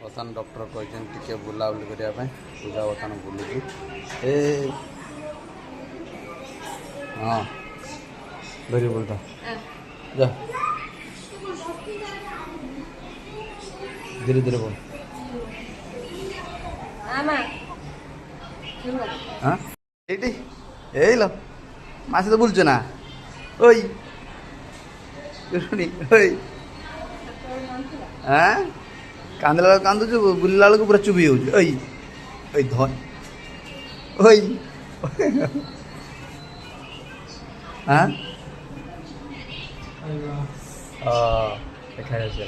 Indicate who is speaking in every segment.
Speaker 1: ବର୍ତ୍ତମାନ ଡକ୍ଟର କହିଛନ୍ତି ଟିକେ ବୁଲାବୁଲି କରିବା ପାଇଁ। ପୂଜା ବର୍ତ୍ତମାନ ବୁଲୁଛି। ଏ ହଁ ଧରି ବୁଲୁଥା ଯା ଧୀରେ ଧୀରେ ବୋଲ। হ্যাঁ এইটি এইলো মাসি তো বলছো না ওই শুনি ওই হ্যাঁ কান্দলা বেଳକୁ କାନ୍ଦୁଛୁ ବୁଲିଲା ବେଳକୁ ପୁରା ଚୁପ୍ ହେଇଯାଉଛି ଓଇ ଓଇ ଧନ ଓଇ হ্যাঁ দেখা যাচ্ছে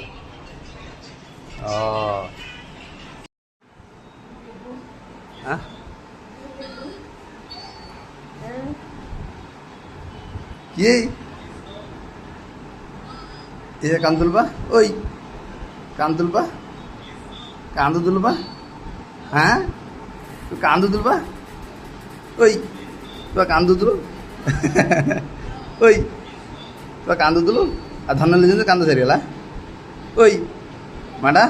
Speaker 1: হ্যাঁ কি এই কান্দুল বা ওই কান্দুল বা কান্দুল বা হ্যাঁ তুই কান্দুল বা ওই তুই কান্দুল ওই তুই কান্দুল আর ধন লিজে কান্দ সারিগলা ওই মাডা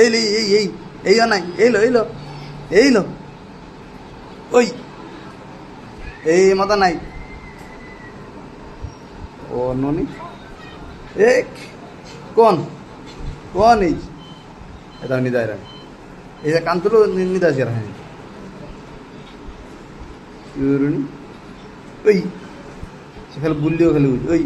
Speaker 1: এইলি এই নাই এইলো এইলো ওই এই মতো নাই ও ননি এক কোন কোন এই এটা নিদায় রাখে এই যে কান্তলো নিদা আছে রাখে ইউরুনি ওই সে খালি বুললিও খালি ওই